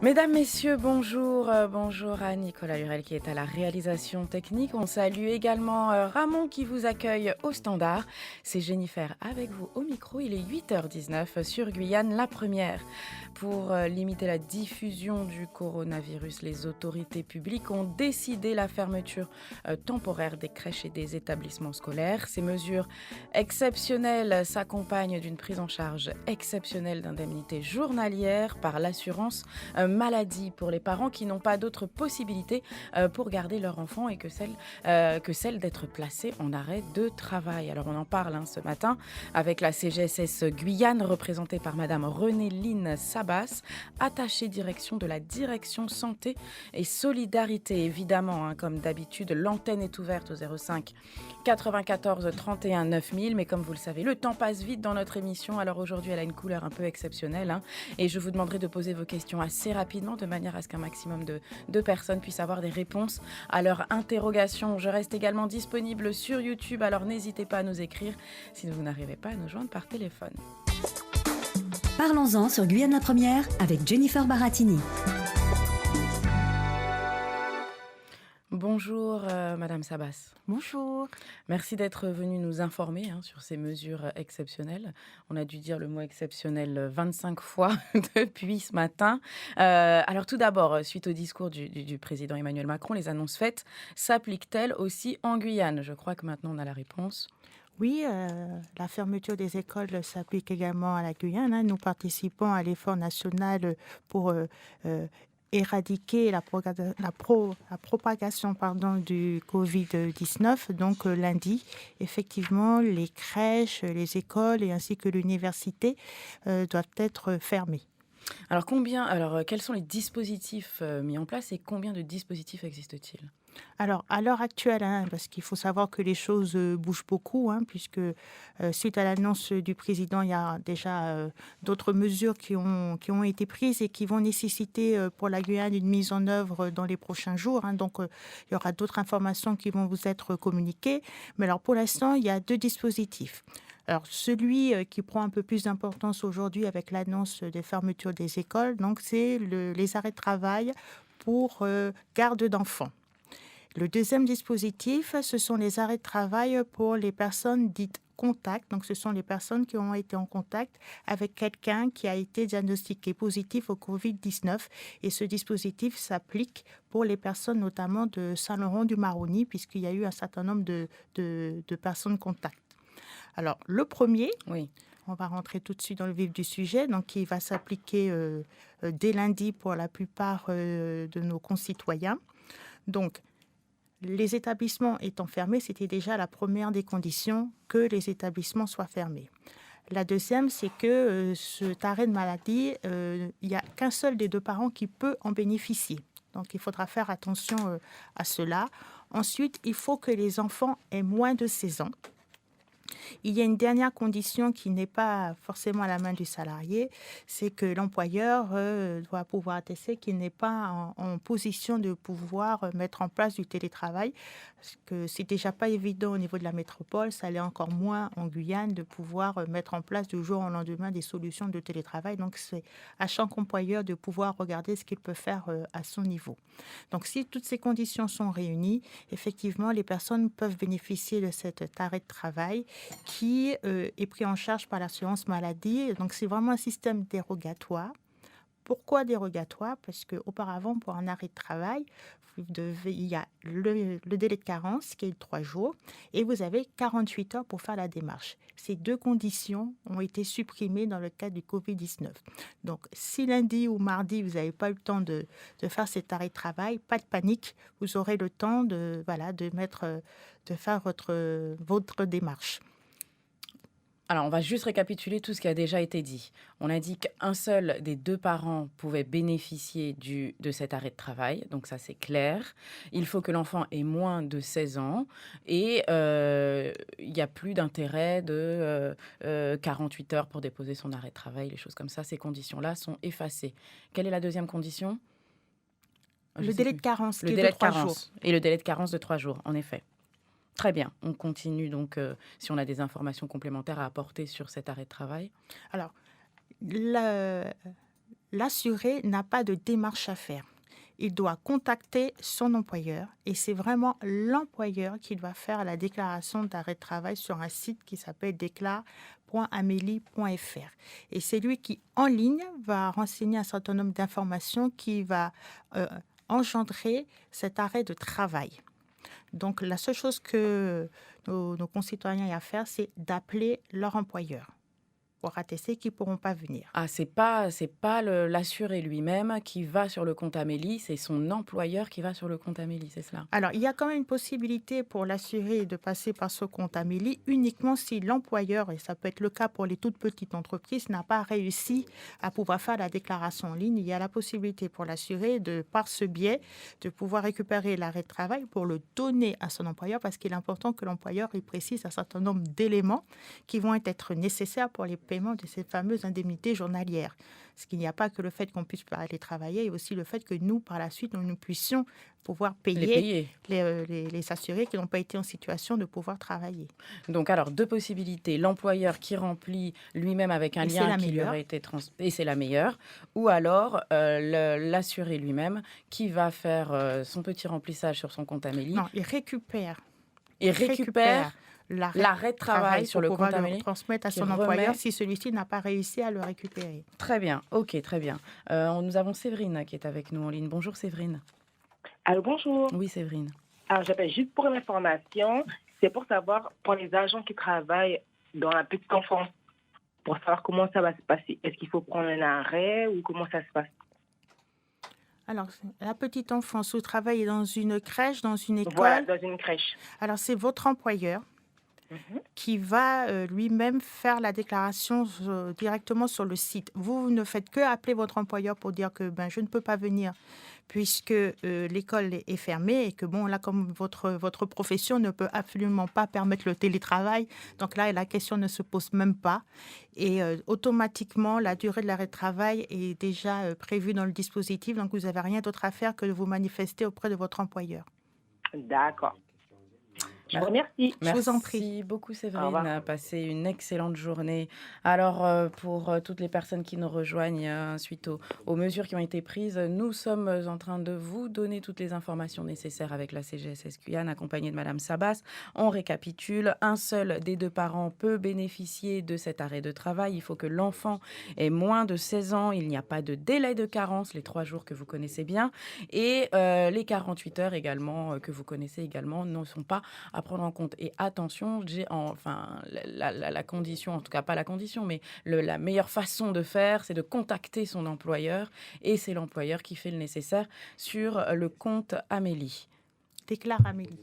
Mesdames, Messieurs, bonjour. Bonjour à Nicolas Hurel qui est à la réalisation technique. On salue également Ramon qui vous accueille au standard. C'est Jennifer avec vous au micro. Il est 8h19 sur Guyane, la première. Pour limiter la diffusion du coronavirus, les autorités publiques ont décidé la fermeture temporaire des crèches et des établissements scolaires. Ces mesures exceptionnelles s'accompagnent d'une prise en charge exceptionnelle d'indemnités journalières par l'assurance maladie pour les parents qui n'ont pas d'autre possibilité pour garder leur enfant et que celle d'être placés en arrêt de travail. Alors on en parle ce matin avec la CGSS Guyane représentée par Madame Renée-Line Sabas, attachée direction de la direction santé et solidarité. Évidemment, comme d'habitude, l'antenne est ouverte au 05 94 31 9000. Mais comme vous le savez, le temps passe vite dans notre émission. Alors aujourd'hui, elle a une couleur un peu exceptionnelle. Et je vous demanderai de poser vos questions assez rapidement de manière à ce qu'un maximum de personnes puissent avoir des réponses à leurs interrogations. Je reste également disponible sur YouTube. Alors n'hésitez pas à nous écrire si vous n'arrivez pas à nous joindre par téléphone. Parlons-en sur Guyane la première avec Jennifer Baratini. Bonjour Madame Sabas. Bonjour. Merci d'être venue nous informer sur ces mesures exceptionnelles. On a dû dire le mot exceptionnel 25 fois depuis ce matin. Alors tout d'abord, suite au discours du président Emmanuel Macron, les annonces faites s'appliquent-elles aussi en Guyane? Je crois que maintenant on a la réponse. Oui, la fermeture des écoles s'applique également à la Guyane. Nous participons à l'effort national pour éradiquer la propagation du Covid-19. Donc lundi, effectivement, les crèches, les écoles et ainsi que l'université doivent être fermées. Alors quels sont les dispositifs mis en place et combien de dispositifs existent-ils? Alors, à l'heure actuelle, parce qu'il faut savoir que les choses bougent beaucoup, puisque suite à l'annonce du président, il y a déjà d'autres mesures qui ont été prises et qui vont nécessiter pour la Guyane une mise en œuvre dans les prochains jours. Donc, il y aura d'autres informations qui vont vous être communiquées. Mais alors, pour l'instant, il y a deux dispositifs. Alors, celui qui prend un peu plus d'importance aujourd'hui avec l'annonce des fermetures des écoles, donc c'est les arrêts de travail pour garde d'enfants. Le deuxième dispositif, ce sont les arrêts de travail pour les personnes dites contacts. Donc, ce sont les personnes qui ont été en contact avec quelqu'un qui a été diagnostiqué positif au Covid-19. Et ce dispositif s'applique pour les personnes notamment de Saint-Laurent-du-Maroni, puisqu'il y a eu un certain nombre de personnes contacts. Alors, le premier, Oui. On va rentrer tout de suite dans le vif du sujet, donc qui va s'appliquer dès lundi pour la plupart de nos concitoyens. Donc, les établissements étant fermés, c'était déjà la première des conditions que les établissements soient fermés. La deuxième, c'est que cet arrêt de maladie, il n'y a qu'un seul des deux parents qui peut en bénéficier. Donc, il faudra faire attention à cela. Ensuite, il faut que les enfants aient moins de 16 ans. Il y a une dernière condition qui n'est pas forcément à la main du salarié, c'est que l'employeur doit pouvoir attester qu'il n'est pas en position de pouvoir mettre en place du télétravail, parce que c'est déjà pas évident au niveau de la métropole, ça l'est encore moins en Guyane de pouvoir mettre en place du jour au lendemain des solutions de télétravail. Donc c'est à chaque employeur de pouvoir regarder ce qu'il peut faire à son niveau. Donc si toutes ces conditions sont réunies, effectivement, les personnes peuvent bénéficier de cet arrêt de travail qui est pris en charge par l'assurance maladie. Donc, c'est vraiment un système dérogatoire. Pourquoi dérogatoire? Parce qu'auparavant, pour un arrêt de travail, il y a le délai de carence qui est de 3 jours et vous avez 48 heures pour faire la démarche. Ces deux conditions ont été supprimées dans le cadre du Covid-19. Donc, si lundi ou mardi, vous n'avez pas eu le temps de faire cet arrêt de travail, pas de panique, vous aurez le temps de faire votre démarche. Alors, on va juste récapituler tout ce qui a déjà été dit. On a dit qu'un seul des deux parents pouvait bénéficier de cet arrêt de travail. Donc, ça, c'est clair. Il faut que l'enfant ait moins de 16 ans. Et il n'y a plus d'intérêt de 48 heures pour déposer son arrêt de travail, les choses comme ça. Ces conditions-là sont effacées. Quelle est la deuxième condition? Le délai de carence, qui Le est délai de 3 jours. Et le délai de carence de 3 jours, en effet. Très bien. On continue donc si on a des informations complémentaires à apporter sur cet arrêt de travail. Alors, l'assuré n'a pas de démarche à faire. Il doit contacter son employeur et c'est vraiment l'employeur qui doit faire la déclaration d'arrêt de travail sur un site qui s'appelle déclare.amelie.fr. Et c'est lui qui, en ligne, va renseigner un certain nombre d'informations qui va engendrer cet arrêt de travail. Donc, la seule chose que nos concitoyens aient à faire, c'est d'appeler leur employeur pour attester qu'ils ne pourront pas venir. Ah, c'est pas l'assuré lui-même qui va sur le compte Amélie, c'est son employeur qui va sur le compte Amélie, c'est cela? Alors, il y a quand même une possibilité pour l'assuré de passer par ce compte Amélie uniquement si l'employeur, et ça peut être le cas pour les toutes petites entreprises, n'a pas réussi à pouvoir faire la déclaration en ligne. Il y a la possibilité pour l'assuré, par ce biais, de pouvoir récupérer l'arrêt de travail pour le donner à son employeur parce qu'il est important que l'employeur y précise un certain nombre d'éléments qui vont être nécessaires pour les paiement de ces fameuses indemnités journalières. Parce qu'il n'y a pas que le fait qu'on puisse aller travailler, il y a aussi le fait que nous, par la suite, nous puissions pouvoir payer les assurés qui n'ont pas été en situation de pouvoir travailler. Donc alors, deux possibilités. L'employeur qui remplit lui-même avec un lien qui lui aurait été transmis, et c'est la meilleure. Ou alors l'assuré lui-même qui va faire son petit remplissage sur son compte Amélie. Non, il récupère l'arrêt de travail sur le compte Amélie, le transmettre à son employeur si celui-ci n'a pas réussi à le récupérer. Très bien, ok, très bien. Nous avons Séverine qui est avec nous en ligne. Bonjour Séverine. Allô, bonjour. Oui, Séverine. Alors, j'appelle juste pour l'information. C'est pour savoir, pour les agents qui travaillent dans la petite enfance, pour savoir comment ça va se passer. Est-ce qu'il faut prendre un arrêt ou comment ça se passe? Alors, la petite enfance, vous travaillez dans une crèche, dans une école? Voilà, dans une crèche. Alors, c'est votre employeur qui va lui-même faire la déclaration directement sur le site. Vous ne faites que appeler votre employeur pour dire que je ne peux pas venir puisque l'école est fermée et que là, comme votre profession ne peut absolument pas permettre le télétravail, donc là, la question ne se pose même pas. Et automatiquement, la durée de l'arrêt de travail est déjà prévue dans le dispositif, donc vous n'avez rien d'autre à faire que de vous manifester auprès de votre employeur. D'accord. Je vous remercie. Je vous en prie. Merci beaucoup Séverine. Passez une excellente journée. Alors, pour toutes les personnes qui nous rejoignent suite aux mesures qui ont été prises, nous sommes en train de vous donner toutes les informations nécessaires avec la CGSS Guyane, accompagnée de Madame Sabas. On récapitule. Un seul des deux parents peut bénéficier de cet arrêt de travail. Il faut que l'enfant ait moins de 16 ans. Il n'y a pas de délai de carence, les 3 jours que vous connaissez bien. Et les 48 heures également, que vous connaissez également, ne sont pas à prendre en compte. Et attention, la condition, en tout cas pas la condition, mais la meilleure façon de faire, c'est de contacter son employeur. Et c'est l'employeur qui fait le nécessaire sur le compte Amélie. Déclare Amélie.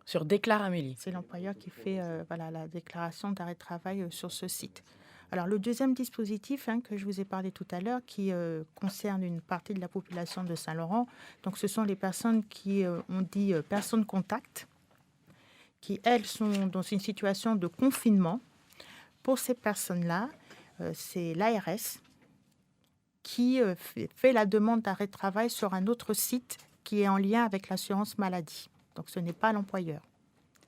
Sur Déclare Amélie. C'est l'employeur qui fait la déclaration d'arrêt de travail sur ce site. Alors, le deuxième dispositif que je vous ai parlé tout à l'heure, qui concerne une partie de la population de Saint-Laurent, donc ce sont les personnes qui ont dit personnes contact, qui, elles, sont dans une situation de confinement. Pour ces personnes-là, c'est l'ARS qui fait la demande d'arrêt de travail sur un autre site qui est en lien avec l'assurance maladie. Donc, ce n'est pas l'employeur.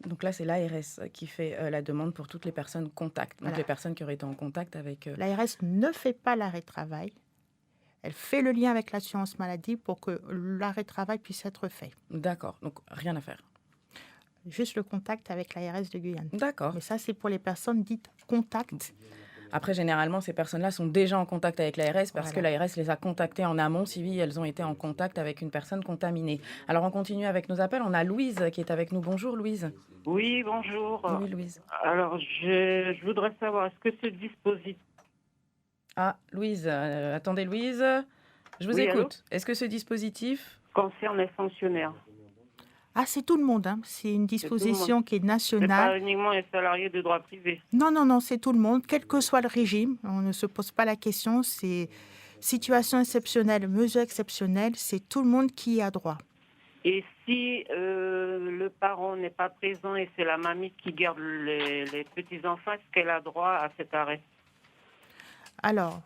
Donc là, c'est l'ARS qui fait la demande pour toutes les personnes contact. Donc les personnes qui auraient été en contact avec... L'ARS ne fait pas l'arrêt de travail. Elle fait le lien avec l'assurance maladie pour que l'arrêt de travail puisse être fait. D'accord, donc rien à faire. Juste le contact avec l'ARS de Guyane. D'accord. Mais ça, c'est pour les personnes dites contact. Après, généralement, ces personnes-là sont déjà en contact avec l'ARS parce que l'ARS les a contactées en amont si elles ont été en contact avec une personne contaminée. Alors, on continue avec nos appels. On a Louise qui est avec nous. Bonjour, Louise. Oui, bonjour. Oui, Louise. Alors, je voudrais savoir, est-ce que ce dispositif... Ah, Louise. Attendez, Louise. Je vous Oui, écoute. allô? Est-ce que ce dispositif concerne les fonctionnaires? Ah, c'est tout le monde. C'est une disposition qui est C'est nationale. pas uniquement les salariés de droit privé. Non, c'est tout le monde, quel que soit le régime. On ne se pose pas la question. C'est situation exceptionnelle, mesure exceptionnelle. C'est tout le monde qui y a droit. Et si le parent n'est pas présent et c'est la mamie qui garde les petits-enfants, est-ce qu'elle a droit à cet arrêt? Alors,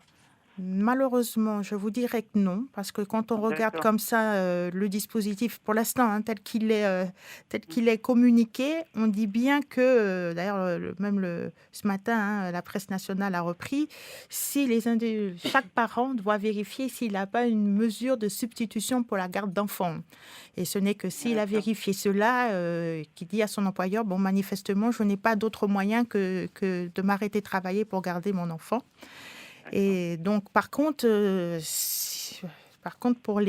Malheureusement, je vous dirais que non, parce que quand on regarde D'accord. comme ça le dispositif, pour l'instant, hein, tel qu'il est communiqué, on dit bien que, d'ailleurs, ce matin, hein, la presse nationale a repris, si chaque parent doit vérifier s'il n'a pas une mesure de substitution pour la garde d'enfants. Et ce n'est que s'il a D'accord. vérifié cela, qu'il dit à son employeur, bon, manifestement, je n'ai pas d'autre moyen que de m'arrêter de travailler pour garder mon enfant. Et donc, par contre, pour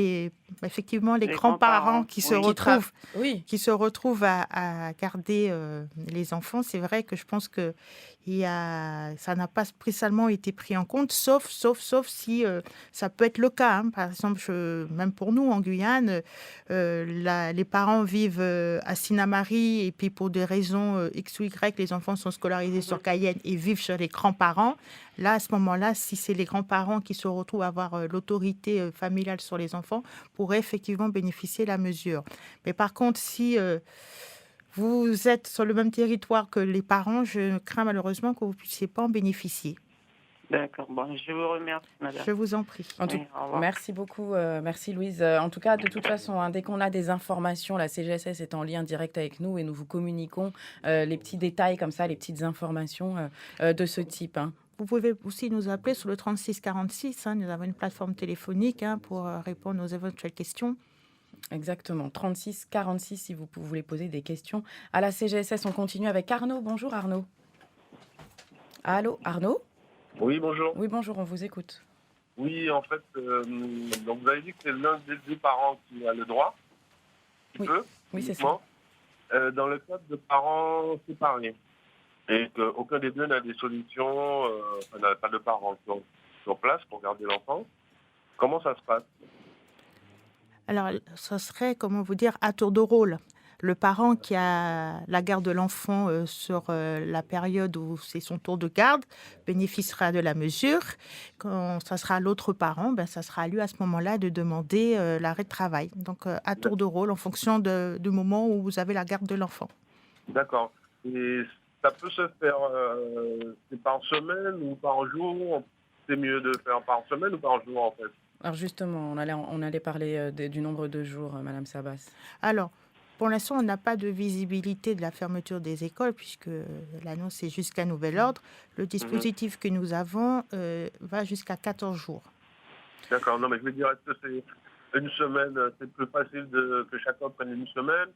effectivement, les Les grands-parents grands-parents, oui. Oui, qui se retrouvent à garder les enfants, c'est vrai que je pense que ça n'a pas spécialement été pris en compte, sauf si ça peut être le cas, hein. Par exemple, même pour nous en Guyane, les parents vivent à Sinnamary et puis pour des raisons X ou Y, les enfants sont scolarisés sur Cayenne et vivent chez les grands-parents. Là, à ce moment-là, si c'est les grands-parents qui se retrouvent à avoir l'autorité familiale sur les enfants, pourraient effectivement bénéficier de la mesure. Mais par contre, si vous êtes sur le même territoire que les parents, je crains malheureusement que vous ne puissiez pas en bénéficier. D'accord. Bon, je vous remercie, madame. Je vous en prie. en tout Oui, au revoir. merci beaucoup, merci Louise. En tout cas, de toute façon, hein, dès qu'on a des informations, la CGSS est en lien direct avec nous et nous vous communiquons les petits détails comme ça, les petites informations de ce type, hein. Vous pouvez aussi nous appeler sur le 36 46. Hein, nous avons une plateforme téléphonique pour répondre aux éventuelles questions. Exactement, 36 46 si vous voulez poser des questions à la CGSS. On continue avec Arnaud. Bonjour Arnaud. Allô Arnaud? Oui, bonjour. Oui, bonjour, on vous écoute. Oui, en fait, donc vous avez dit que c'est l'un des deux parents qui a le droit, qui Oui. peut, Oui, c'est ça. uniquement, dans le cas de parents séparés, et qu'aucun des deux n'a des solutions, n'a pas de parents sur place pour garder l'enfant. Comment ça se passe? Alors, ce serait, comment vous dire, à tour de rôle. Le parent qui a la garde de l'enfant sur la période où c'est son tour de garde bénéficiera de la mesure. Quand ça sera l'autre parent, ça sera à lui à ce moment-là de demander l'arrêt de travail. Donc, à tour de rôle en fonction du moment où vous avez la garde de l'enfant. D'accord. Et ça peut se faire c'est par semaine ou par jour? C'est mieux de faire par semaine ou par jour, en fait? Alors justement, on allait parler du nombre de jours, Madame Sabas. Alors, pour l'instant, on n'a pas de visibilité de la fermeture des écoles puisque l'annonce est jusqu'à nouvel ordre. Le dispositif que nous avons va jusqu'à 14 jours. D'accord. Non, mais je veux dire, est-ce que c'est une semaine, c'est plus facile que chacun prenne une semaine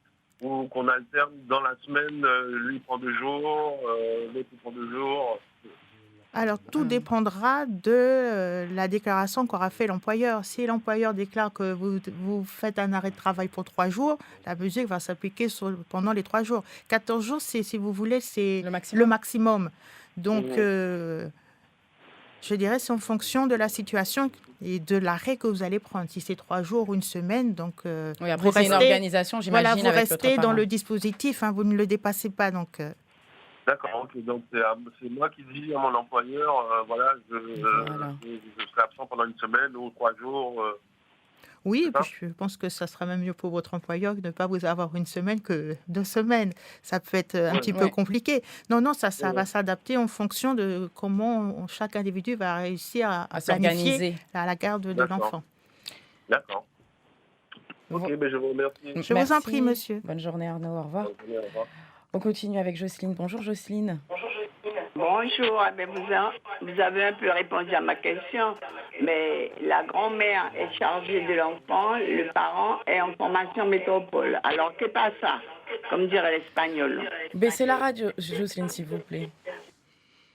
ou qu'on alterne dans la semaine, lui prend 2 jours, l'autre prend 2 jours? Alors, tout dépendra de la déclaration qu'aura fait l'employeur. Si l'employeur déclare que vous faites un arrêt de travail pour 3 jours, la mesure va s'appliquer pendant les 3 jours. 14 jours, si vous voulez, c'est Le maximum. le maximum. Donc, je dirais c'est en fonction de la situation et de l'arrêt que vous allez prendre. Si c'est 3 jours ou une semaine, donc Oui, après, vous c'est une restez, organisation, j'imagine, voilà, vous avec l'autre restez dans parent. le dispositif, hein, vous ne le dépassez pas. Donc, D'accord, ok. Donc c'est moi qui dis à mon employeur, voilà, Voilà. je serai absent pendant une semaine ou 3 jours. oui, C'est et puis je pense que ça sera même mieux pour votre employeur de ne pas vous avoir une semaine que 2 semaines. Ça peut être un Ouais. petit peu Ouais. compliqué. Non, ça Ouais. va s'adapter en fonction de comment chaque individu va réussir à À planifier s'organiser. la garde de D'accord. l'enfant. D'accord. Ok, ben je vous remercie. Je vous en Merci. prie, monsieur. Bonne journée Arnaud, au revoir. Bonne journée, au revoir. On continue avec Jocelyne. Bonjour Jocelyne. Bonjour, vous avez un peu répondu à ma question, mais la grand-mère est chargée de l'enfant, le parent est en formation métropole. Alors, que passe ça, comme dirait l'espagnol? Baissez la radio, Jocelyne, s'il vous plaît.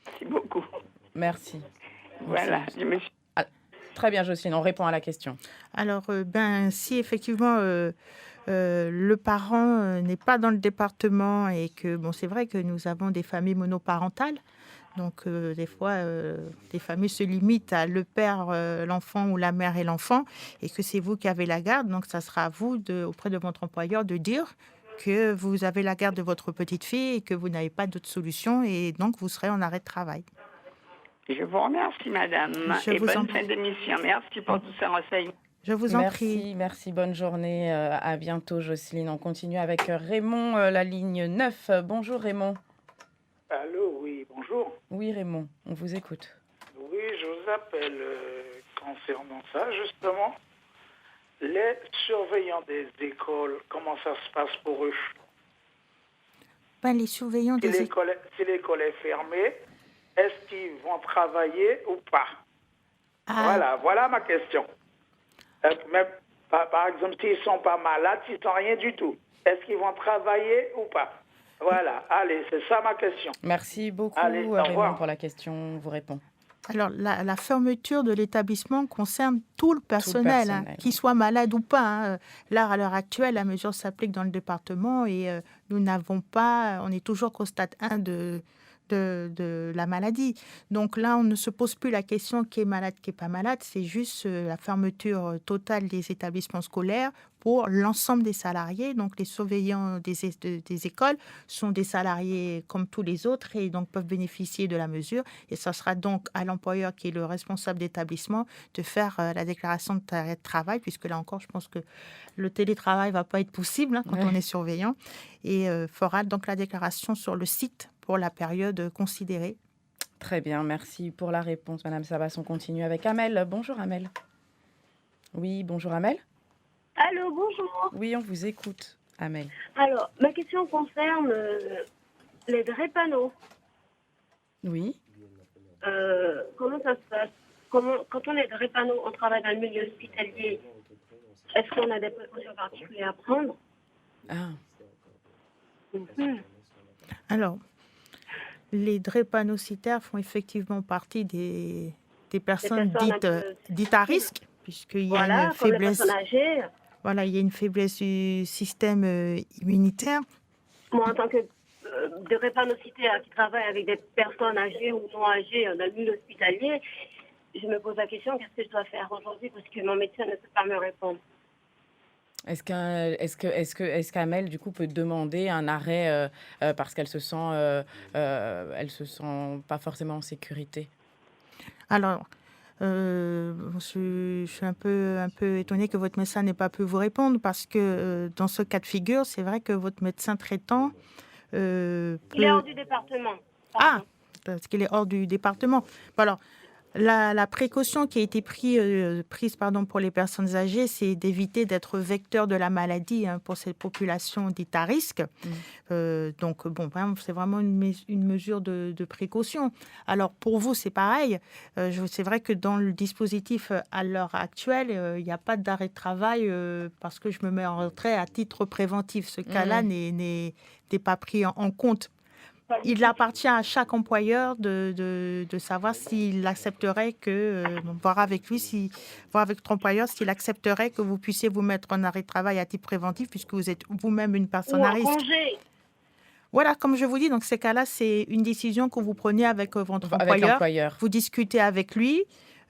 Merci beaucoup. Merci. Voilà, je me suis... Très bien Jocelyne, on répond à la question. Alors, si effectivement le parent n'est pas dans le département et que, bon, c'est vrai que nous avons des familles monoparentales, donc des fois, les familles se limitent à le père, l'enfant ou la mère et l'enfant, et que c'est vous qui avez la garde, donc ça sera à vous, auprès de votre employeur, de dire que vous avez la garde de votre petite fille et que vous n'avez pas d'autre solution, et donc vous serez en arrêt de travail. Je vous remercie, madame, Je et vous en bonne fin d'émission. Merci pour tous ces renseignements. Je vous en prie. Merci, bonne journée. À bientôt, Jocelyne. On continue avec Raymond, la ligne 9. Bonjour, Raymond. Allô, oui, bonjour. Oui, Raymond, on vous écoute. Oui, je vous appelle concernant ça, justement. Les surveillants des écoles, comment ça se passe pour eux? Ben, les surveillants Si des écoles. l'école est fermée, est-ce qu'ils vont travailler ou pas? Voilà ma question. Même, par exemple, s'ils ne sont pas malades, s'ils ne sont rien du tout, est-ce qu'ils vont travailler ou pas? Voilà, allez, c'est ça ma question. Merci beaucoup, Allez, au Raymond, revoir. pour la question. On vous répond. Alors, la fermeture de l'établissement concerne tout le personnel, personnel. qu'il soit malade ou pas. Hein. Là, à l'heure actuelle, la mesure s'applique dans le département et nous n'avons pas, on est toujours qu'au stade 1 de la maladie. Donc là, on ne se pose plus la question qui est malade, qui n'est pas malade. C'est juste la fermeture totale des établissements scolaires pour l'ensemble des salariés. Donc les surveillants des écoles sont des salariés comme tous les autres et donc peuvent bénéficier de la mesure. Et ça sera donc à l'employeur qui est le responsable d'établissement de faire la déclaration de arrêt de travail, puisque là encore, je pense que le télétravail ne va pas être possible quand on est surveillant, et fera donc la déclaration sur le site pour la période considérée. Très bien, merci pour la réponse, Madame Sabas. On continue avec Amel. Bonjour, Amel. Oui, bonjour, Amel. Allô, bonjour. Oui, on vous écoute, Amel. Alors, ma question concerne les drépano. Oui. Comment ça se passe? Quand on est drépano, on travaille dans le milieu hospitalier. Est-ce qu'on a des précautions particulières à prendre? Alors, les drépanocytaires font effectivement partie des personnes dites à risque, puisqu'il y a une faiblesse. Voilà, il y a une faiblesse du système immunitaire. Moi, en tant que drépanocytaire qui travaille avec des personnes âgées ou non âgées dans le milieu hospitalier, je me pose la question, qu'est-ce que je dois faire aujourd'hui, parce que mon médecin ne peut pas me répondre. Est-ce qu'Amel, du coup, peut demander un arrêt parce qu'elle se sent pas forcément en sécurité? Alors, je suis un peu étonnée que votre médecin n'ait pas pu vous répondre parce que dans ce cas de figure, c'est vrai que votre médecin traitant Il est hors du département. Parce qu'il est hors du département. Alors, la précaution qui a été prise pour les personnes âgées, c'est d'éviter d'être vecteur de la maladie pour cette population dite à risque. Donc, c'est vraiment une mesure de précaution. Alors, pour vous, c'est pareil. C'est vrai que dans le dispositif à l'heure actuelle, il n'y a pas d'arrêt de travail parce que je me mets en retrait à titre préventif. Ce cas-là n'est pas pris en compte. Il appartient à chaque employeur de savoir s'il accepterait voir avec votre employeur s'il accepterait que vous puissiez vous mettre en arrêt de travail à titre préventif puisque vous êtes vous-même une personne à risque. Congé. Voilà, comme je vous dis, donc ces cas-là, c'est une décision que vous prenez avec votre employeur. Vous discutez avec lui.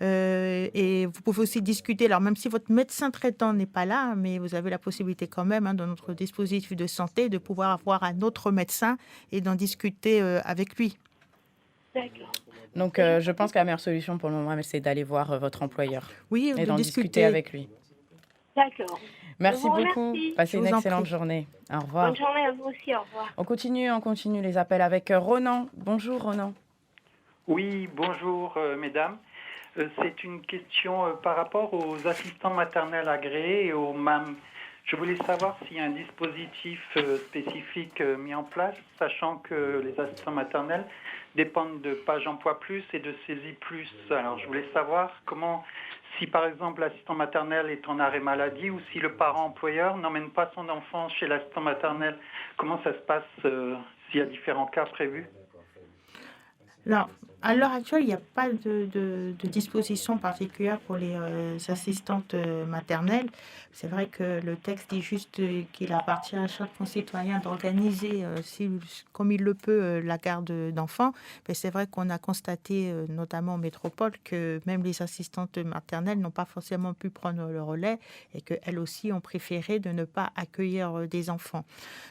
Et vous pouvez aussi discuter, alors même si votre médecin traitant n'est pas là, mais vous avez la possibilité quand même, dans notre dispositif de santé, de pouvoir avoir un autre médecin et d'en discuter avec lui. D'accord. Donc, je pense que la meilleure solution pour le moment, c'est d'aller voir votre employeur. Oui, et d'en discuter avec lui. D'accord. Merci beaucoup. Passez une excellente journée. Au revoir. Bonne journée à vous aussi. Au revoir. On continue les appels avec Ronan. Bonjour, Ronan. Oui, bonjour, mesdames. C'est une question par rapport aux assistants maternels agréés et aux MAM. Je voulais savoir s'il y a un dispositif spécifique mis en place, sachant que les assistants maternels dépendent de Page Emploi Plus et de Saisie Plus. Alors, je voulais savoir si par exemple l'assistant maternel est en arrêt maladie ou si le parent employeur n'emmène pas son enfant chez l'assistant maternel. Comment ça se passe s'il y a différents cas prévus? Alors, à l'heure actuelle, il n'y a pas de disposition particulière pour les assistantes maternelles. C'est vrai que le texte dit juste qu'il appartient à chaque concitoyen d'organiser, comme il le peut, la garde d'enfants. Mais c'est vrai qu'on a constaté, notamment en métropole, que même les assistantes maternelles n'ont pas forcément pu prendre le relais et qu'elles aussi ont préféré de ne pas accueillir des enfants.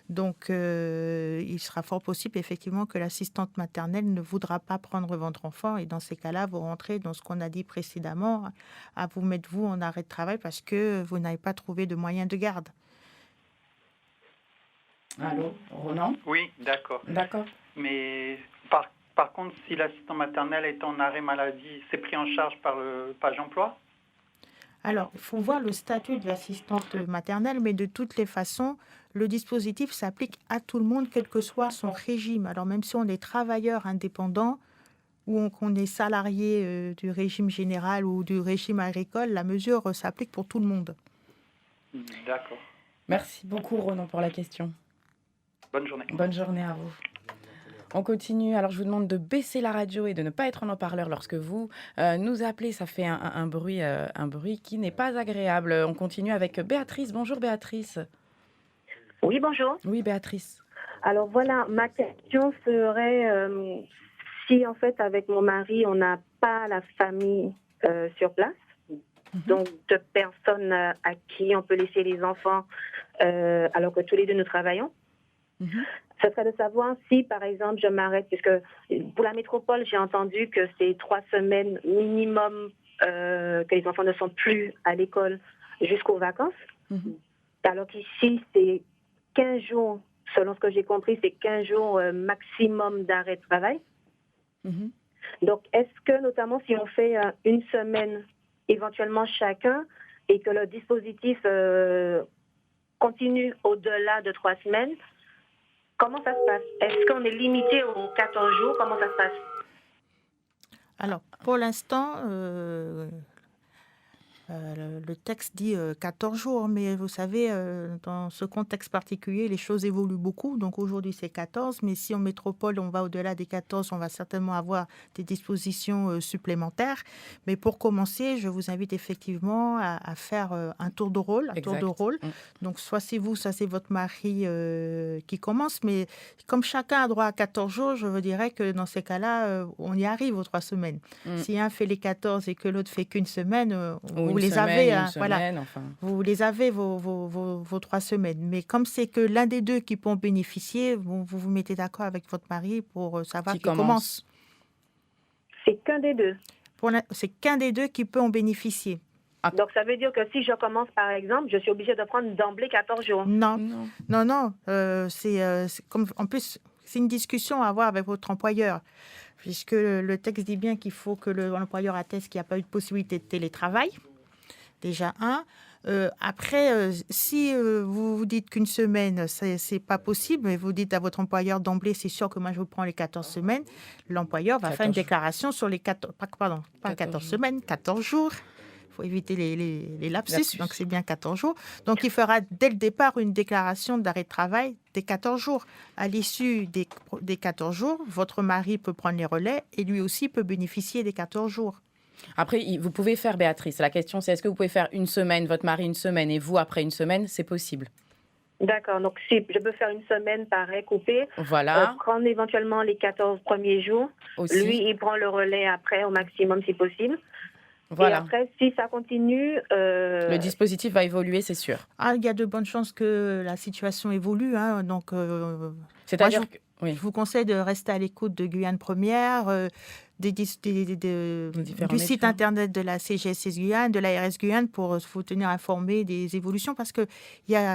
Donc, il sera fort possible, effectivement, que l'assistante maternelle ne voudra pas prendre votre enfant et dans ces cas-là, vous rentrez dans ce qu'on a dit précédemment, à vous mettre vous en arrêt de travail parce que vous n'avez pas trouvé de moyen de garde. Allô, Ronan? Oui, d'accord. D'accord. Mais par contre, si l'assistant maternel est en arrêt maladie, c'est pris en charge par le Page Emploi? Alors, il faut voir le statut de l'assistante maternelle, mais de toutes les façons, le dispositif s'applique à tout le monde, quel que soit son régime. Alors, même si on est travailleur indépendant ou qu'on est salarié du régime général ou du régime agricole, la mesure s'applique pour tout le monde. D'accord. Merci beaucoup, Ronan, pour la question. Bonne journée. Bonne journée à vous. On continue. Alors, je vous demande de baisser la radio et de ne pas être en haut-parleur lorsque vous nous appelez. Ça fait un bruit qui n'est pas agréable. On continue avec Béatrice. Bonjour, Béatrice. Oui, bonjour. Oui, Béatrice. Alors, voilà, ma question serait si, en fait, avec mon mari, on n'a pas la famille sur place, donc de personnes à qui on peut laisser les enfants alors que tous les deux nous travaillons. Ce serait de savoir si, par exemple, je m'arrête, puisque pour la métropole, j'ai entendu que c'est 3 semaines minimum que les enfants ne sont plus à l'école jusqu'aux vacances. Alors qu'ici, c'est 15 jours, selon ce que j'ai compris, c'est 15 jours maximum d'arrêt de travail. Donc, est-ce que, notamment, si on fait une semaine éventuellement chacun et que le dispositif continue au-delà de 3 semaines, comment ça se passe? Est-ce qu'on est limité aux 14 jours? Comment ça se passe? Alors, pour l'instant, le texte dit 14 jours, mais vous savez, dans ce contexte particulier, les choses évoluent beaucoup. Donc aujourd'hui, c'est 14, mais si en métropole, on va au-delà des 14, on va certainement avoir des dispositions supplémentaires. Mais pour commencer, je vous invite effectivement à faire un tour de rôle. Donc soit c'est vous, soit c'est votre mari qui commence. Mais comme chacun a droit à 14 jours, je vous dirais que dans ces cas-là, on y arrive aux 3 semaines. Si un fait les 14 et que l'autre fait qu'une semaine, vous les avez, vous les avez vos 3 semaines. Mais comme c'est que l'un des deux qui peut en bénéficier, vous vous mettez d'accord avec votre mari pour savoir qui commence. C'est qu'un des deux. C'est qu'un des deux qui peut en bénéficier. Donc ça veut dire que si je commence par exemple, je suis obligée de prendre d'emblée 14 jours. Non. C'est comme en plus c'est une discussion à avoir avec votre employeur. Puisque le texte dit bien qu'il faut que l'employeur atteste qu'il n'y a pas eu de possibilité de télétravail. Déjà après, si vous vous dites qu'une semaine, c'est pas possible, mais vous dites à votre employeur d'emblée, c'est sûr que moi, je vous prends les 14 semaines, l'employeur va faire une déclaration sur les 14 semaines, 14 jours. Il faut éviter les lapsus, donc c'est bien 14 jours. Donc, il fera dès le départ une déclaration d'arrêt de travail des 14 jours. À l'issue des 14 jours, votre mari peut prendre les relais et lui aussi peut bénéficier des 14 jours. Après, vous pouvez faire, Béatrice, la question c'est est-ce que vous pouvez faire une semaine, votre mari une semaine et vous après une semaine, c'est possible? D'accord, donc si je peux faire une semaine pareil, coupé, prendre éventuellement les 14 premiers jours, aussi. Lui il prend le relais après au maximum si possible. Voilà. Et après, si ça continue... Le dispositif va évoluer, c'est sûr. Il y a de bonnes chances que la situation évolue. Donc, c'est-à-dire je vous conseille de rester à l'écoute de Guyane Première, du site internet de la CGSS Guyane, de la RS Guyane, pour vous tenir informé des évolutions, parce que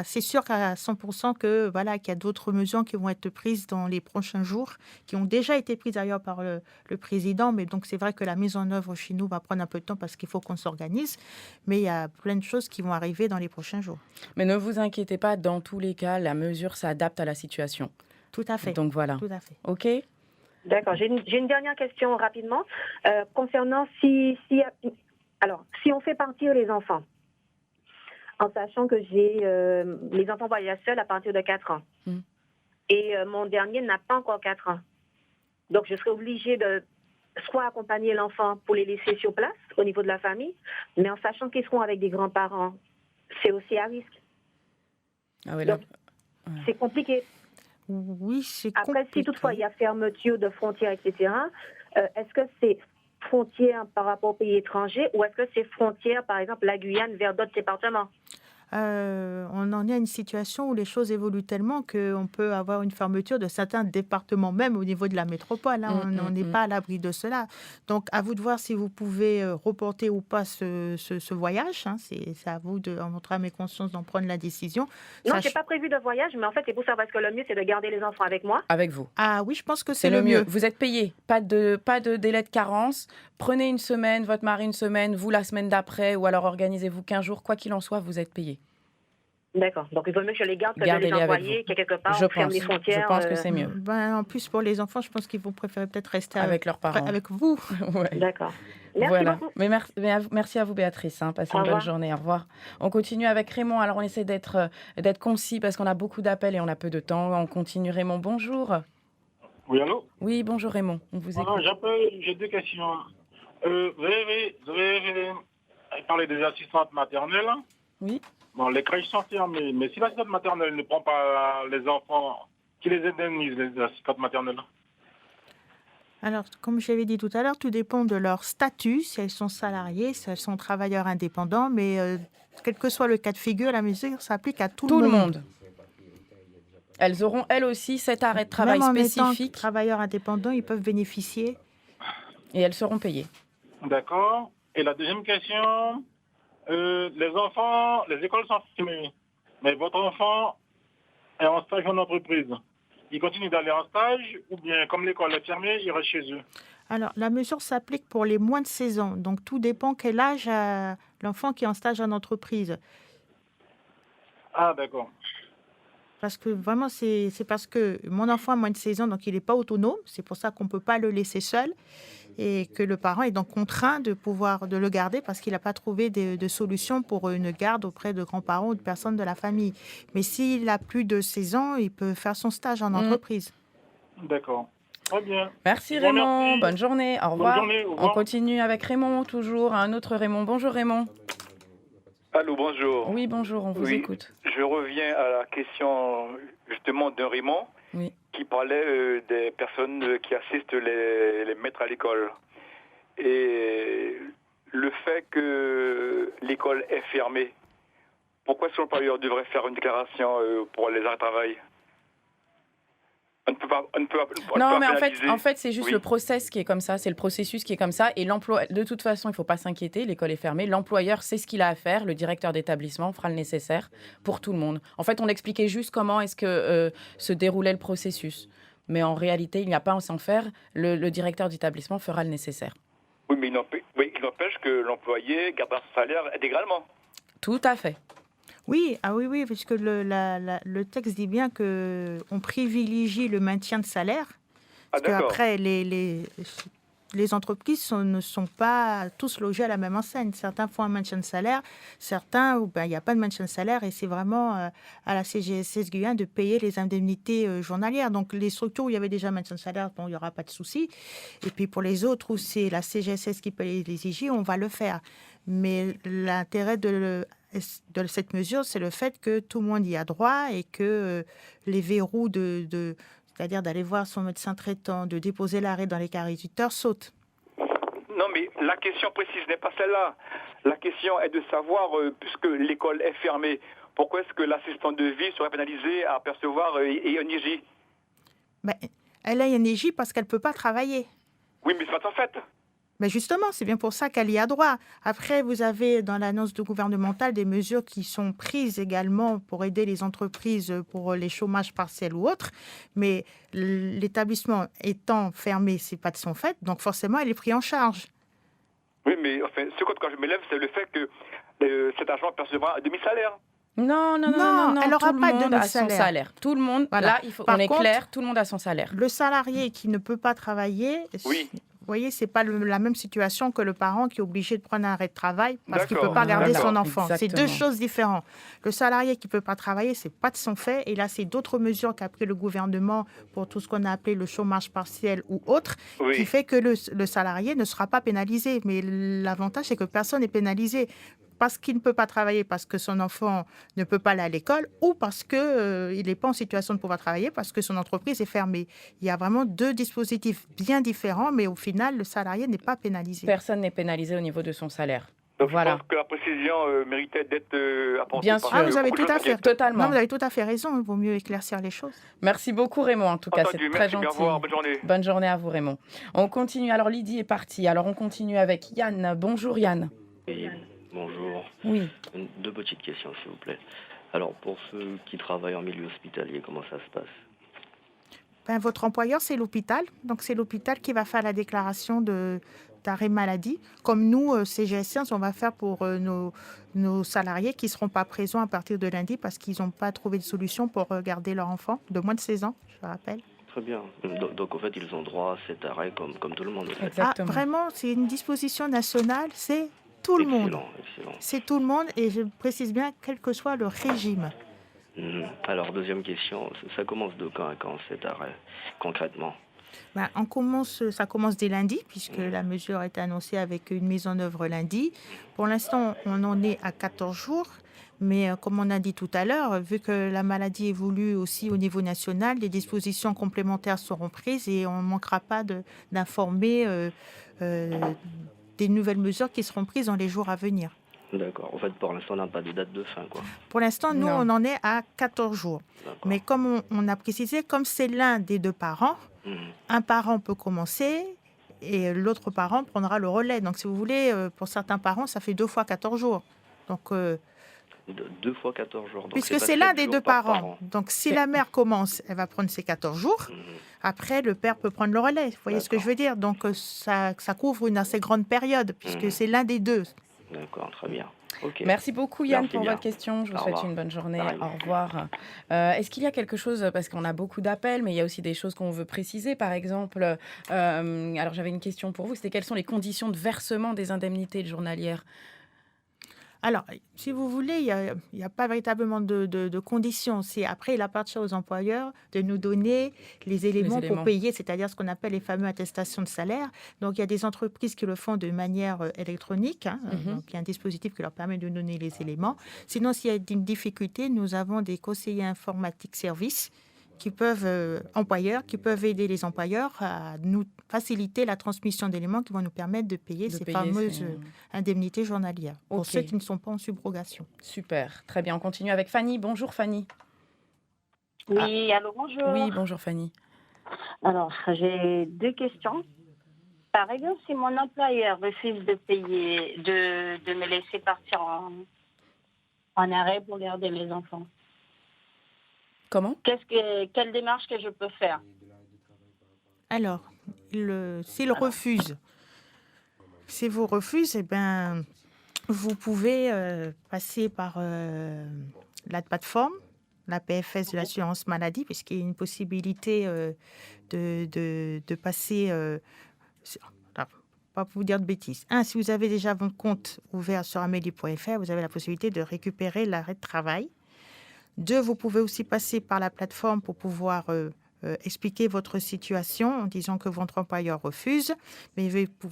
c'est sûr qu'à 100% qu'il y a d'autres mesures qui vont être prises dans les prochains jours, qui ont déjà été prises d'ailleurs par le président, mais donc c'est vrai que la mise en œuvre chez nous va prendre un peu de temps parce qu'il faut qu'on s'organise, mais il y a plein de choses qui vont arriver dans les prochains jours. Mais ne vous inquiétez pas, dans tous les cas, la mesure s'adapte à la situation. Tout à fait. Donc voilà. Tout à fait. OK ? D'accord. J'ai une dernière question rapidement concernant si on fait partir les enfants, en sachant que j'ai les enfants voyagent seuls à partir de 4 ans. Et mon dernier n'a pas encore 4 ans. Donc je serai obligée de soit accompagner l'enfant pour les laisser sur place au niveau de la famille, mais en sachant qu'ils seront avec des grands-parents, c'est aussi à risque. Ah oui, donc, c'est compliqué. Oui, c'est Après, compliqué. si toutefois il y a fermeture de frontières, etc., est-ce que c'est frontière par rapport aux pays étrangers ou est-ce que c'est frontière, par exemple, la Guyane vers d'autres départements? on en est à une situation où les choses évoluent tellement qu'on peut avoir une fermeture de certains départements, même au niveau de la métropole. On n'est pas à l'abri de cela. Donc, à vous de voir si vous pouvez reporter ou pas ce voyage. C'est à vous, en votre âme et conscience, d'en prendre la décision. Non, je n'ai pas prévu de voyage, mais en fait, c'est pour ça parce que le mieux, c'est de garder les enfants avec moi. Avec vous. Ah oui, je pense que C'est le mieux. Vous êtes payé. Pas de délai de carence. Prenez une semaine, votre mari une semaine, vous la semaine d'après, ou alors organisez-vous 15 jours. Quoi qu'il en soit, vous êtes payé. D'accord. Donc, il vaut mieux que je les garde que de les envoyer, quelque part, on ferme les frontières. Je pense que c'est mieux. En plus, pour les enfants, je pense qu'ils vont préférer peut-être rester avec leurs parents. Avec vous. Ouais. D'accord. Merci beaucoup. Mais merci à vous, Béatrice. Passez une bonne journée. Au revoir. On continue avec Raymond. Alors, on essaie d'être concis parce qu'on a beaucoup d'appels et on a peu de temps. On continue. Raymond, bonjour. Oui, allô? Oui, bonjour Raymond. On vous écoute. J'appelle, j'ai 2 questions. Vous avez parlé des assistantes maternelles. Oui. Bon, les crèches sont fermées, mais si l'assistante maternelle ne prend pas les enfants, qui les indemnise, les assistantes maternelles? Alors, comme je l'avais dit tout à l'heure, tout dépend de leur statut, si elles sont salariées, si elles sont travailleurs indépendants, mais quel que soit le cas de figure, la mesure s'applique à tout le monde. Elles auront, elles aussi, cet arrêt de travail Même en spécifique. étant travailleurs indépendants, ils peuvent bénéficier. Et elles seront payées. D'accord. Et la deuxième question, les enfants, les écoles sont fermées, mais votre enfant est en stage en entreprise. Il continue d'aller en stage ou bien, comme l'école est fermée, il reste chez eux? Alors, la mesure s'applique pour les moins de 16 ans. Donc, tout dépend quel âge a l'enfant qui est en stage en entreprise. Ah, d'accord. Parce que vraiment, c'est parce que mon enfant a moins de 16 ans, donc il n'est pas autonome. C'est pour ça qu'on ne peut pas le laisser seul et que le parent est donc contraint de le garder parce qu'il n'a pas trouvé de solution pour une garde auprès de grands-parents ou de personnes de la famille. Mais s'il a plus de 16 ans, il peut faire son stage en entreprise. D'accord. Très bien. Merci Raymond. Bonne journée. Au revoir. Bonne journée, au revoir. On continue avec Raymond, toujours un autre Raymond. Bonjour Raymond. Allô, bonjour. Oui, bonjour, on vous écoute. Je reviens à la question justement d'un Raymond qui parlait des personnes qui assistent les maîtres à l'école. Et le fait que l'école est fermée, pourquoi son employeur devrait faire une déclaration pour les arrêts de travail? Non, mais en fait, c'est juste le process qui est comme ça, c'est le processus qui est comme ça. Et l'emploi, de toute façon, il ne faut pas s'inquiéter, l'école est fermée. L'employeur sait ce qu'il a à faire, le directeur d'établissement fera le nécessaire pour tout le monde. En fait, on expliquait juste comment est-ce que se déroulait le processus. Mais en réalité, il n'y a pas à s'en faire, le directeur d'établissement fera le nécessaire. Oui, mais il n'empêche que l'employé gardera son salaire intégralement. Tout à fait. Oui, puisque le texte dit bien qu'on privilégie le maintien de salaire. Parce qu'après, les entreprises ne sont pas tous logés à la même enseigne. Certains font un maintien de salaire, certains, il n'y a pas de maintien de salaire et c'est vraiment à la CGSS Guyane de payer les indemnités journalières. Donc, les structures où il y avait déjà un maintien de salaire, il n'y aura pas de souci. Et puis, pour les autres où c'est la CGSS qui peut les exiger, on va le faire. Mais l'intérêt de cette mesure, c'est le fait que tout le monde y a droit et que les verrous c'est-à-dire d'aller voir son médecin traitant, de déposer l'arrêt dans les 48 heures, sautent. Non, mais la question précise n'est pas celle-là. La question est de savoir, puisque l'école est fermée, pourquoi est-ce que l'assistant de vie serait pénalisé à percevoir INJ? Elle a INJ parce qu'elle ne peut pas travailler. Oui, mais c'est pas en fait. Mais justement, c'est bien pour ça qu'elle y a droit. Après, vous avez dans l'annonce gouvernementale des mesures qui sont prises également pour aider les entreprises pour les chômages partiels ou autres. Mais l'établissement étant fermé, c'est pas de son fait, donc forcément, elle est prise en charge. Oui, mais enfin, ce quand je m'élève, c'est le fait que cet agent percevra un demi-salaire. Non, elle n'aura pas de demi-salaire. Tout le monde, voilà. Là, on est clair, tout le monde a son salaire. Le salarié qui ne peut pas travailler... Oui. Vous voyez, ce n'est pas la même situation que le parent qui est obligé de prendre un arrêt de travail parce qu'il ne peut pas garder son enfant. C'est deux choses différentes. Le salarié qui ne peut pas travailler, ce n'est pas de son fait. Et là, c'est d'autres mesures qu'a pris le gouvernement pour tout ce qu'on a appelé le chômage partiel ou autre, qui fait que le salarié ne sera pas pénalisé. Mais l'avantage, c'est que personne n'est pénalisé parce qu'il ne peut pas travailler, parce que son enfant ne peut pas aller à l'école, ou parce qu'il n'est pas en situation de pouvoir travailler, parce que son entreprise est fermée. Il y a vraiment deux dispositifs bien différents, mais au final, le salarié n'est pas pénalisé. Personne n'est pénalisé au niveau de son salaire. Donc voilà. je pense que la précision méritait d'être apportée. Bien sûr. Vous avez tout à fait, totalement. Non, vous avez tout à fait raison. Il vaut mieux éclaircir les choses. Merci beaucoup Raymond, en tout cas, c'est très gentil. Au revoir, bonne journée. Bonne journée à vous Raymond. On continue, alors Lydie est partie, alors on continue avec Yann. Bonjour Yann. Oui, bonjour. Oui. Deux petites questions s'il vous plaît. Alors pour ceux qui travaillent en milieu hospitalier, comment ça se passe? Votre employeur, c'est l'hôpital. Donc, c'est l'hôpital qui va faire la déclaration d'arrêt maladie. Comme nous, CGS Sciences, on va faire pour nos salariés qui ne seront pas présents à partir de lundi parce qu'ils n'ont pas trouvé de solution pour garder leur enfant de moins de 16 ans, je rappelle. Très bien. Donc, en fait, ils ont droit à cet arrêt comme tout le monde. En fait. Exactement. Vraiment, c'est une disposition nationale, c'est tout le monde. Excellent. C'est tout le monde et je précise bien, quel que soit le régime. Alors, deuxième question, ça commence de quand à quand cet arrêt, concrètement? Ça commence dès lundi, puisque la mesure est annoncée avec une mise en œuvre lundi. Pour l'instant, on en est à 14 jours. Mais comme on a dit tout à l'heure, vu que la maladie évolue aussi au niveau national, des dispositions complémentaires seront prises et on ne manquera pas d'informer des nouvelles mesures qui seront prises dans les jours à venir. D'accord. En fait, pour l'instant, on n'a pas de date de fin, quoi. Pour l'instant, nous, on en est à 14 jours. Mais comme on a précisé, comme c'est l'un des deux parents, un parent peut commencer et l'autre parent prendra le relais. Donc, si vous voulez, pour certains parents, ça fait 2 fois 14 jours. Donc, 2 fois 14 jours. Donc puisque c'est l'un des deux parents. Donc, si la mère commence, elle va prendre ses 14 jours. Après, le père peut prendre le relais. Vous voyez ce que je veux dire? Donc, ça couvre une assez grande période, puisque c'est l'un des deux. D'accord, très bien. Okay. Merci beaucoup Yann pour votre question. Je vous souhaite une bonne journée. Au revoir. Est-ce qu'il y a quelque chose, parce qu'on a beaucoup d'appels, mais il y a aussi des choses qu'on veut préciser. Par exemple, alors j'avais une question pour vous, c'était quelles sont les conditions de versement des indemnités journalières? Alors, si vous voulez, il n'y a pas véritablement de conditions. C'est après, il appartient aux employeurs de nous donner les éléments pour payer, c'est-à-dire ce qu'on appelle les fameuses attestations de salaire. Donc, il y a des entreprises qui le font de manière électronique. Donc, il y a un dispositif qui leur permet de donner les éléments. Sinon, s'il y a une difficulté, nous avons des conseillers informatiques services qui peuvent, employeurs, qui peuvent aider les employeurs à nous faciliter la transmission d'éléments qui vont nous permettre de payer ces fameuses indemnités journalières pour ceux qui ne sont pas en subrogation. Super, très bien. On continue avec Fanny. Bonjour Fanny. Oui, allô, bonjour. Oui, bonjour Fanny. Alors, j'ai 2 questions. Par exemple, si mon employeur refuse de payer, de me laisser partir en arrêt pour garder mes enfants, comment? Quelle démarche que je peux faire? Alors, s'il refuse, si vous refusez, vous pouvez passer par la plateforme, la PFS de l'assurance maladie, puisqu'il y a une possibilité de passer... pas pour vous dire de bêtises. Si vous avez déjà votre compte ouvert sur amélie.fr, vous avez la possibilité de récupérer l'arrêt de travail. 2, vous pouvez aussi passer par la plateforme pour pouvoir expliquer votre situation en disant que votre employeur refuse, mais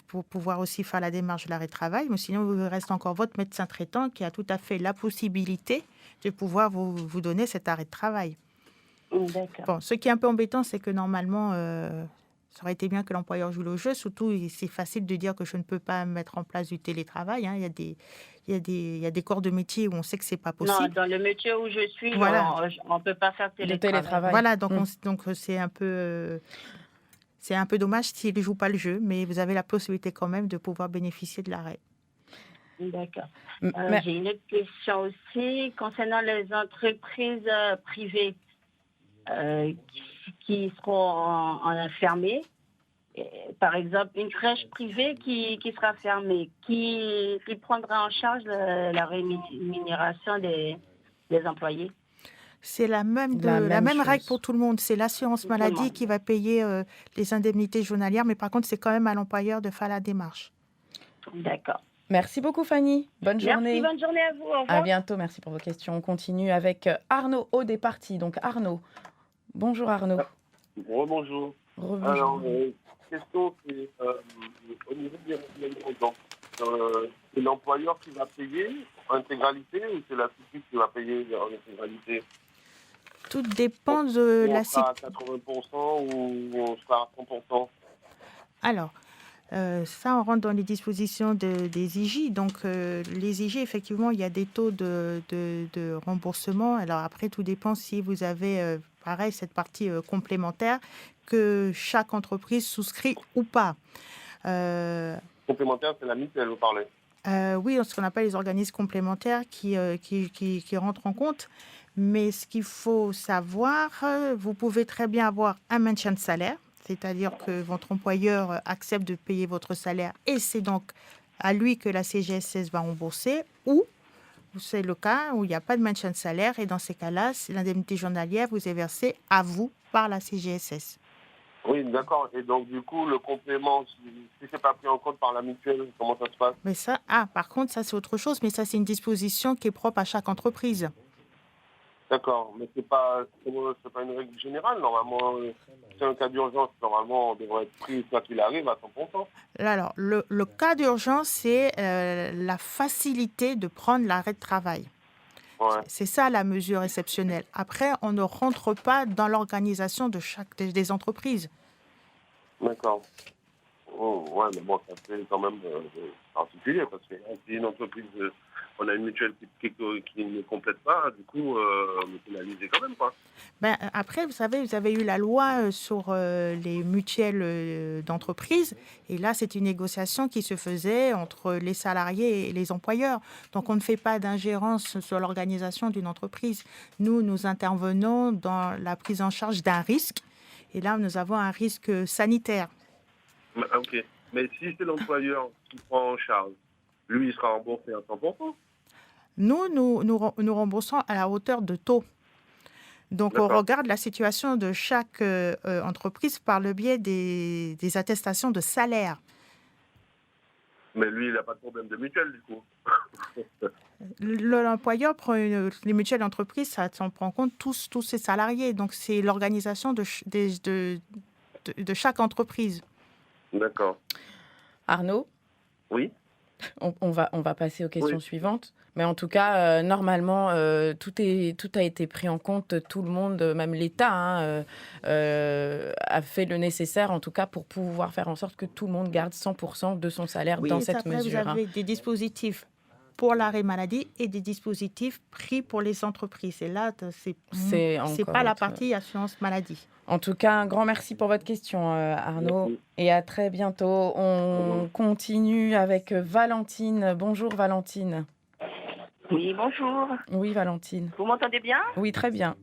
pour pouvoir aussi faire la démarche de l'arrêt de travail. Mais sinon, il vous reste encore votre médecin traitant qui a tout à fait la possibilité de pouvoir vous donner cet arrêt de travail. D'accord. Bon, ce qui est un peu embêtant, c'est que normalement, ça aurait été bien que l'employeur joue le jeu. Surtout, c'est facile de dire que je ne peux pas mettre en place du télétravail. Il y a des corps de métier où on sait que c'est pas possible. Non, dans le métier où je suis, on peut pas faire télétravail. Voilà, donc c'est un peu dommage s'il ne joue pas le jeu, mais vous avez la possibilité quand même de pouvoir bénéficier de l'arrêt. D'accord. J'ai une autre question aussi concernant les entreprises privées qui seront fermées. Par exemple, une crèche privée qui sera fermée, qui prendra en charge la rémunération des employés? C'est la même règle pour tout le monde. C'est l'assurance maladie qui va payer les indemnités journalières, mais par contre, c'est quand même à l'employeur de faire la démarche. D'accord. Merci beaucoup Fanny. Bonne journée. Merci, bonne journée à vous. Au revoir. À bientôt, merci pour vos questions. On continue avec Arnaud Aude est parti. Donc Arnaud. Bonjour Arnaud. Rebonjour. Alors, question, c'est au niveau des règlements, c'est l'employeur qui va payer en intégralité ou c'est la société qui va payer en intégralité? Tout dépend de la situation. On sera à 80% ou on sera à 100%? Alors, Ça, on rentre dans les dispositions des IJ. Donc, les IJ, effectivement, il y a des taux de remboursement. Alors après, tout dépend si vous avez, pareil, cette partie complémentaire que chaque entreprise souscrit ou pas. Complémentaire, c'est la mutuelle, vous parlez. Oui, ce qu'on appelle les organismes complémentaires qui rentrent en compte. Mais ce qu'il faut savoir, vous pouvez très bien avoir un maintien de salaire, c'est-à-dire que votre employeur accepte de payer votre salaire et c'est donc à lui que la CGSS va rembourser, ou c'est le cas où il n'y a pas de maintien de salaire et dans ces cas-là, l'indemnité journalière vous est versée à vous par la CGSS. Oui, d'accord. Et donc, du coup, le complément, si ce n'est pas pris en compte par la mutuelle, comment ça se passe? Mais ça, par contre, ça c'est autre chose, mais ça c'est une disposition qui est propre à chaque entreprise. D'accord, mais c'est pas une règle générale. Normalement, c'est un cas d'urgence. Normalement, on devrait être pris quoi qu'il arrive à 100%. Alors, le cas d'urgence, c'est la facilité de prendre l'arrêt de travail. Ouais. C'est ça la mesure exceptionnelle. Après, on ne rentre pas dans l'organisation de chaque des entreprises. D'accord. Oh, ouais, mais bon, ça fait quand même particulier parce que si une entreprise, on a une mutuelle qui ne complète pas, du coup, on est pénalisé quand même, quoi. Ben, après, vous savez, vous avez eu la loi sur les mutuelles d'entreprise. Et là, c'est une négociation qui se faisait entre les salariés et les employeurs. Donc, on ne fait pas d'ingérence sur l'organisation d'une entreprise. Nous intervenons dans la prise en charge d'un risque. Et là, nous avons un risque sanitaire. Ok. Mais si c'est l'employeur qui prend en charge, lui, il sera remboursé à 100%. Nous remboursons à la hauteur de taux. Donc, on regarde la situation de chaque entreprise par le biais des attestations de salaire. Mais lui, il n'a pas de problème de mutuelle, du coup. L'employeur prend les mutuelles d'entreprise, ça en prend en compte tous ses salariés. Donc, c'est l'organisation de chaque entreprise. D'accord. Arnaud? Oui. On va passer aux questions suivantes. Mais en tout cas, normalement, tout a été pris en compte. Tout le monde, même l'État, a fait le nécessaire, en tout cas, pour pouvoir faire en sorte que tout le monde garde 100% de son salaire dans cette mesure. Vous avez des dispositifs pour l'arrêt maladie et des dispositifs pris pour les entreprises. Et là, c'est pas la partie assurance maladie. En tout cas, un grand merci pour votre question, Arnaud. Merci. Et à très bientôt. On continue avec Valentine. Bonjour, Valentine. Oui, bonjour. Oui, Valentine. Vous m'entendez bien? Oui, très bien.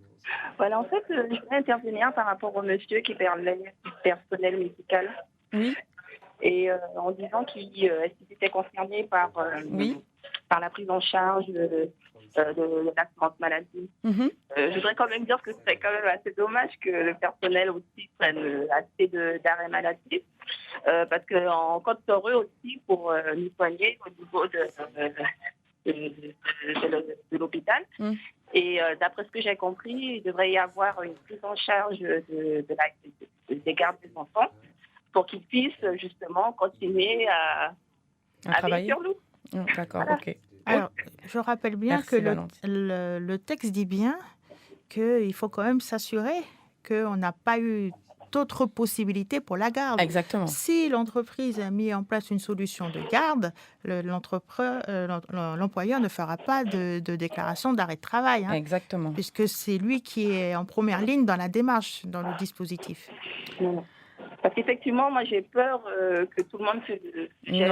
Voilà, en fait, je voudrais intervenir par rapport au monsieur qui parlait du personnel médical. Oui. Et en disant qu'il était concerné par la prise en charge de l'assurance maladie. Je voudrais quand même dire que c'est quand même assez dommage que le personnel aussi prenne assez d'arrêt maladie, parce qu'on compte sur eux aussi pour nous soigner au niveau de l'hôpital. Et d'après ce que j'ai compris, il devrait y avoir une prise en charge des gardes des enfants pour qu'ils puissent justement continuer à travailler sur nous. D'accord, voilà. Ok. Alors, je rappelle bien Merci, que le texte dit bien qu'il faut quand même s'assurer qu'on n'a pas eu d'autres possibilités pour la garde. Exactement. Si l'entreprise a mis en place une solution de garde, l'employeur ne fera pas de déclaration d'arrêt de travail. Exactement. Puisque c'est lui qui est en première ligne dans la démarche, dans le dispositif. Parce qu'effectivement, moi, j'ai peur que tout le monde se jette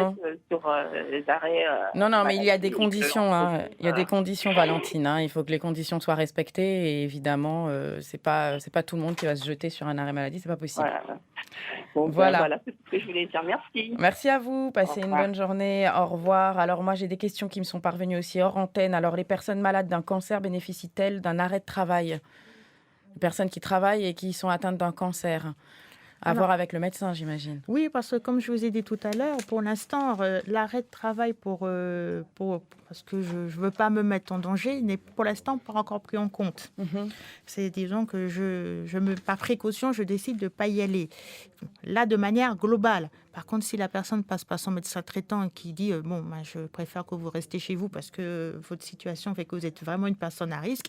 sur les arrêts. Non, mais il y a des conditions. Il y a des conditions, Valentine. Il faut que les conditions soient respectées. Et évidemment, c'est pas tout le monde qui va se jeter sur un arrêt maladie. C'est pas possible. Voilà, c'est ce que je voulais dire. Merci. Merci à vous. Passez une bonne journée. Au revoir. Alors, moi, j'ai des questions qui me sont parvenues aussi hors antenne. Alors, les personnes malades d'un cancer bénéficient-elles d'un arrêt de travail? Les personnes qui travaillent et qui sont atteintes d'un cancer. À voir avec le médecin, j'imagine. Oui, parce que comme je vous ai dit tout à l'heure, pour l'instant, l'arrêt de travail parce que je ne veux pas me mettre en danger, n'est pour l'instant pas encore pris en compte. C'est, disons que par précaution, je décide de ne pas y aller. Là, de manière globale. Par contre, si la personne passe par son médecin traitant et qui dit je préfère que vous restez chez vous parce que votre situation fait que vous êtes vraiment une personne à risque,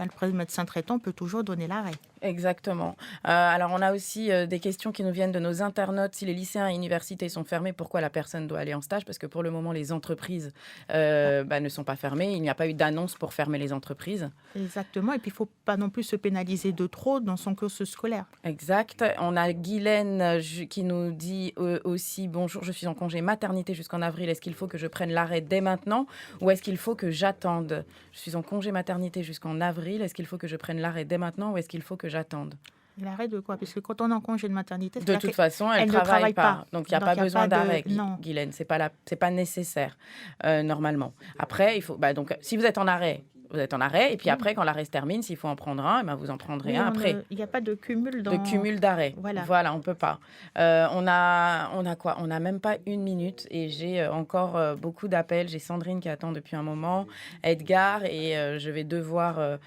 le médecin traitant peut toujours donner l'arrêt. Exactement. Alors, on a aussi des questions qui nous viennent de nos internautes. Si les lycéens et universités sont fermés, pourquoi la personne doit aller en stage? Parce que pour le moment, les entreprises ne sont pas fermées. Il n'y a pas eu d'annonce pour fermer les entreprises. Exactement. Et puis, il ne faut pas non plus se pénaliser de trop dans son cursus scolaire. Exact. On a Guylaine qui nous dit aussi « Bonjour, je suis en congé maternité jusqu'en avril. Est-ce qu'il faut que je prenne l'arrêt dès maintenant ou est-ce qu'il faut que j'attende? Je suis en congé maternité jusqu'en avril. Est-ce qu'il faut que je prenne l'arrêt dès maintenant ou est-ce qu'il faut que j'attende ?» L'arrêt de quoi? Parce que quand on est en congé de maternité... De toute façon, elle ne travaille pas. Donc, il n'y a pas besoin d'arrêt, Guylaine. Ce n'est pas nécessaire, normalement. Après, il faut... donc, si vous êtes en arrêt, vous êtes en arrêt. Et puis après, quand l'arrêt se termine, s'il faut en prendre un, vous en prendrez un après. Il n'y a pas de cumul de cumul d'arrêt. Voilà, on ne peut pas. On a quoi? On n'a même pas 1 minute et j'ai encore beaucoup d'appels. J'ai Sandrine qui attend depuis un moment, Edgar, et je vais devoir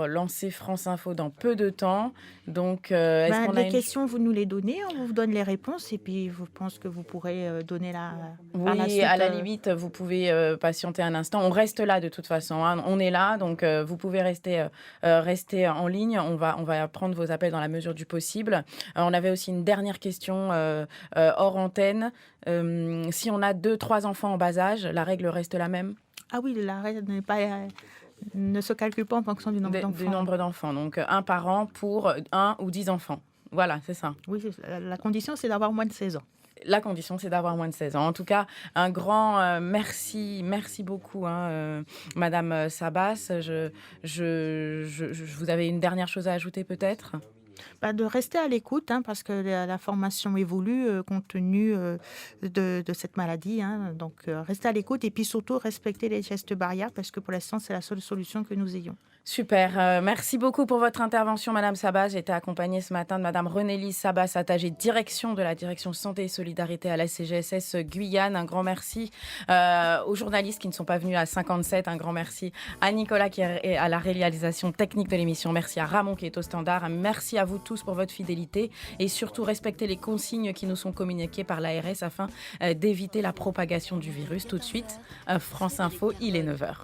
lancer France Info dans peu de temps. Donc, est-ce qu'on a questions, vous nous les donnez, on vous donne les réponses et puis je pense que vous pourrez donner la suite, à la limite, vous pouvez patienter un instant. On reste là de toute façon, hein. On est là, donc vous pouvez rester en ligne. On va prendre vos appels dans la mesure du possible. On avait aussi une dernière question hors antenne. Si on a 2-3 enfants en bas âge, la règle reste la même? Ah oui, la règle ne se calcule pas en fonction du nombre d'enfants. Donc, un par an pour 1 ou 10 enfants. Voilà, c'est ça. Oui, la condition, c'est d'avoir moins de 16 ans. La condition, c'est d'avoir moins de 16 ans. En tout cas, un grand merci beaucoup, Madame Sabas. Vous avez une dernière chose à ajouter peut-être? De rester à l'écoute, parce que la formation évolue compte tenu de cette maladie. Donc, rester à l'écoute et puis surtout respecter les gestes barrières parce que pour l'instant, c'est la seule solution que nous ayons. Super. Merci beaucoup pour votre intervention, Madame Sabas. J'ai été accompagnée ce matin de Madame Renélise Sabas, attachée direction de la direction Santé et Solidarité à la CGSS Guyane. Un grand merci aux journalistes qui ne sont pas venus à 57. Un grand merci à Nicolas qui est à la réalisation technique de l'émission. Merci à Ramon qui est au standard. Merci à vous tous pour votre fidélité et surtout respectez les consignes qui nous sont communiquées par l'ARS afin d'éviter la propagation du virus. Tout de suite, France Info, il est 9h.